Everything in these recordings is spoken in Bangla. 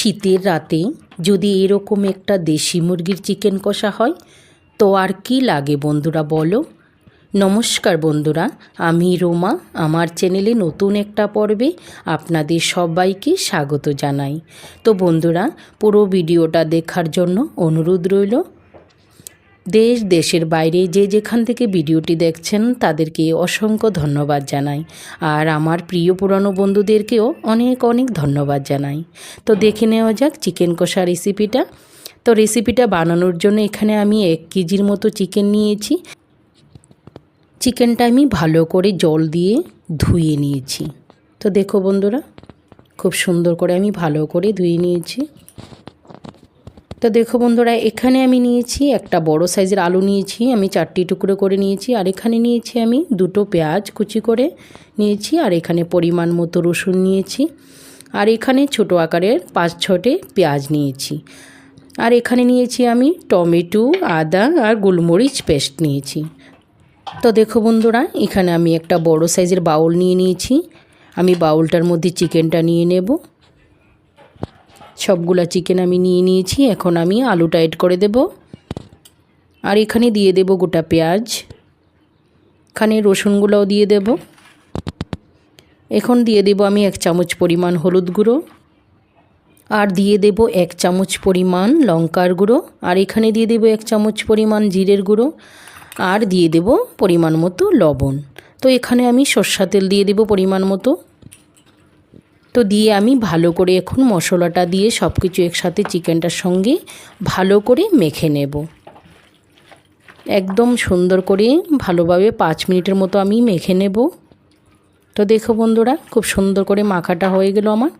শীতের রাতে যদি এরকম একটা দেশি মুরগির চিকেন কষা হয় তো আর কি লাগে বন্ধুরা বলো। নমস্কার বন্ধুরা, আমি রোমা। আমার চ্যানেলে নতুন একটা পর্বে আপনাদের সবাইকে স্বাগত জানাই। তো বন্ধুরা, পুরো ভিডিওটা দেখার জন্য অনুরোধ রইল। দেশের বাইরে যে যেখান থেকে ভিডিওটি দেখছেন তাদেরকে অসংখ্য ধন্যবাদ জানাই, আর আমার প্রিয় পুরানো বন্ধুদেরকেও অনেক অনেক ধন্যবাদ জানাই। তো দেখে নেওয়া যাক চিকেন কষা রেসিপিটা। তো রেসিপিটা বানানোর জন্য এখানে আমি 1 কেজির মতো চিকেন নিয়েছি। চিকেনটা আমি ভালো করে জল দিয়ে ধুয়ে নিয়েছি। তো দেখো বন্ধুরা, খুব সুন্দর করে আমি ভালো করে ধুয়ে নিয়েছি। তো দেখো বন্ধুরা, এখানে আমি নিয়েছি একটা বড় সাইজের আলু নিয়েছি, আমি 4টি টুকরো করে নিয়েছি। আর এখানে নিয়েছি আমি 2টো পেঁয়াজ কুচি করে নিয়েছি। আর এখানে পরিমাণ মতো রসুন নিয়েছি। আর এখানে ছোট আকারের 5-6টে পেঁয়াজ নিয়েছি। আর এখানে নিয়েছি আমি টমেটো, আদা আর গোলমরিচ পেস্ট নিয়েছি। তো দেখো বন্ধুরা, এখানে আমি একটা বড় সাইজের বাউল নিয়ে নিয়েছি। আমি বাউলটার মধ্যে চিকেনটা নিয়ে নেব। সবগুলা চিকেন আমি নিয়ে নিয়েছি। এখন আমি আলুটা এড করে দেব। আর এখানে দিয়ে দেব গোটা পেঁয়াজ, এখানে রসুনগুলোও দিয়ে দেব। এখন দিয়ে দেব আমি 1 চামচ পরিমাণ হলুদ গুঁড়ো, আর দিয়ে দেব 1 চামচ পরিমাণ লঙ্কার গুঁড়ো, আর এখানে দিয়ে দেব 1 চামচ পরিমাণ জিরের গুঁড়ো, আর দিয়ে দেব পরিমাণ মতো লবণ। তো এখানে আমি সরষের তেল দিয়ে দেব পরিমাণ মতো। তো দিয়ে আমি ভালো করে এখন মশলাটা দিয়ে সব কিছু একসাথে চিকেনটার সঙ্গে ভালো করে মেখে নেব। একদম সুন্দর করে ভালোভাবে 5 মিনিটের মতো আমি মেখে নেব। তো দেখো বন্ধুরা, খুব সুন্দর করে মাখাটা হয়ে গেল আমার।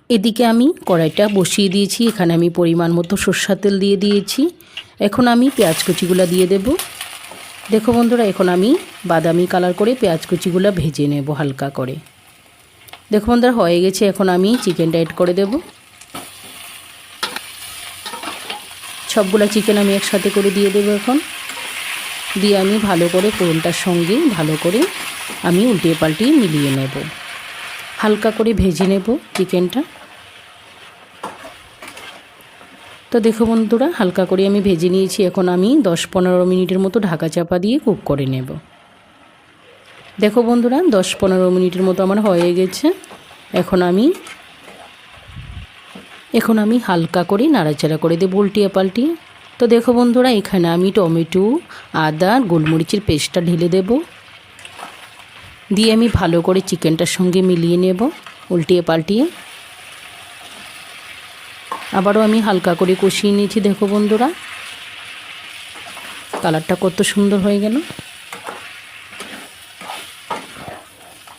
এদিকে আমি কড়াইটা বসিয়ে দিয়েছি। এখানে আমি পরিমাণ মতো সরষের তেল দিয়ে দিয়েছি। এখন আমি পেঁয়াজ কুচিগুলো দিয়ে দেব। দেখো বন্ধুরা, এখন আমি বাদামি কালার করে পেঁয়াজ কুচিগুলো ভেজে নেব হালকা করে। দেখো বন্ধুরা, হয়ে গেছে। এখন আমি চিকেনটা এড করে দেব। সবগুলো চিকেন আমি একসাথে করে দিয়ে দেবো। এখন দিয়ে আমি ভালো করে ফোড়নটার সঙ্গে ভালো করে আমি উল্টিয়ে পাল্টিয়ে মিলিয়ে নেব। হালকা করে ভেজে নেব চিকেনটা। তো দেখো বন্ধুরা, হালকা করে আমি ভেজে নিয়েছি। এখন আমি 10-15 মিনিটের মতো ঢাকা চাপা দিয়ে কুক করে নেব। দেখো বন্ধুরা, 10-15 মিনিটের মতো আমার হয়ে গেছে। এখন আমি হালকা করে নাড়াচাড়া করে দেব উল্টিয়ে পাল্টিয়ে। তো দেখো বন্ধুরা, এখানে আমি টমেটো, আদা, গোলমরিচের পেস্টটা ঢেলে দেব। দিয়ে আমি ভালো করে চিকেনটার সঙ্গে মিলিয়ে নেব উল্টিয়ে পাল্টিয়ে। আবারও আমি হালকা করে কষিয়ে নিয়েছি। দেখো বন্ধুরা, কালারটা কত সুন্দর হয়ে গেল।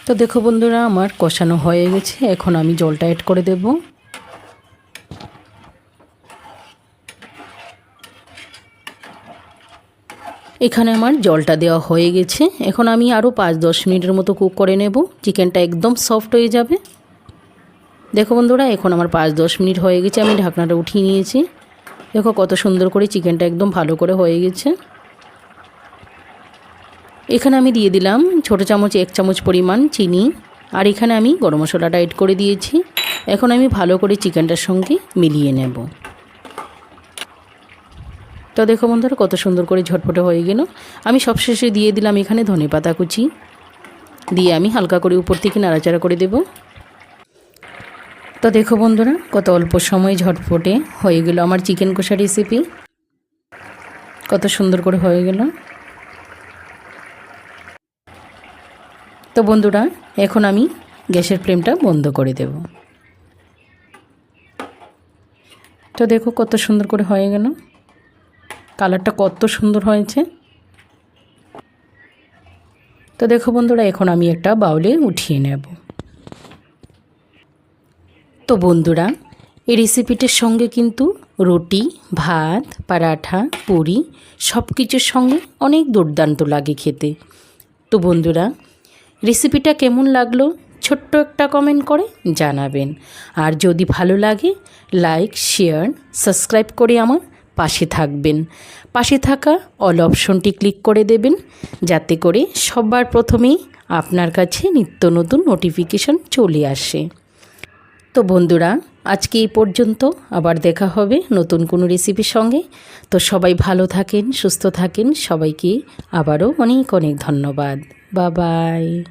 তো দেখো বন্ধুরা, আমার কষানো হয়ে গেছে। এখন আমি জলটা অ্যাড করে দেব। এখানে আমার জলটা দেওয়া হয়ে গেছে। এখন আমি আরও 5-10 মিনিটের মতো কুক করে নেব। চিকেনটা একদম সফট হয়ে যাবে। দেখো বন্ধুরা, এখন আমার 5-10 মিনিট হয়ে গেছে। আমি ঢাকনাটা উঠিয়ে নিয়েছি। দেখো কত সুন্দর করে চিকেনটা একদম ভালো করে হয়ে গেছে। এখানে আমি দিয়ে দিলাম ছোটো চামচ 1 চামচ পরিমাণ চিনি। আর এখানে আমি গরম মশলাটা এড করে দিয়েছি। এখন আমি ভালো করে চিকেনটার সঙ্গে মিলিয়ে নেব। তো দেখো বন্ধুরা, কত সুন্দর করে ঝটপটে হয়ে গেল। আমি সবশেষে দিয়ে দিলাম এখানে ধনেপাতা কুচি। দিয়ে আমি হালকা করে উপর থেকে নাড়াচাড়া করে দেব। তো দেখো বন্ধুরা, কত অল্প সময় ঝটপটে হয়ে গেল আমার চিকেন কষা রেসিপি। কত সুন্দর করে হয়ে গেল। তো বন্ধুরা, এখন আমি গ্যাসের ফ্লেমটা বন্ধ করে দেব। তো দেখো কত সুন্দর করে হয়ে গেল। কালারটা কত সুন্দর হয়েছে। তো দেখো বন্ধুরা, এখন আমি একটা বাউলে উঠিয়ে নেব। তো বন্ধুরা, এই রেসিপিটার সঙ্গে কিন্তু রুটি, ভাত, পরাঠা, পুরি সব কিছুর সঙ্গে অনেক দুর্দান্ত লাগে খেতে। তো বন্ধুরা, রেসিপিটা কেমন লাগলো ছোট্ট একটা কমেন্ট করে জানাবেন। আর যদি ভালো লাগে লাইক, শেয়ার, সাবস্ক্রাইব করে আমার পাশে থাকবেন। পাশে থাকা অল অপশনটি ক্লিক করে দেবেন, যাতে করে সবার প্রথমেই আপনার কাছে নিত্য নতুন নোটিফিকেশন চলে আসে। তো বন্ধুরা আজকে এই পর্যন্ত, আবার দেখা হবে নতুন কোনো রেসিপির সঙ্গে। তো সবাই ভালো থাকেন, সুস্থ থাকেন, সবাইকে আবারও অনেক অনেক ধন্যবাদ। Bye bye.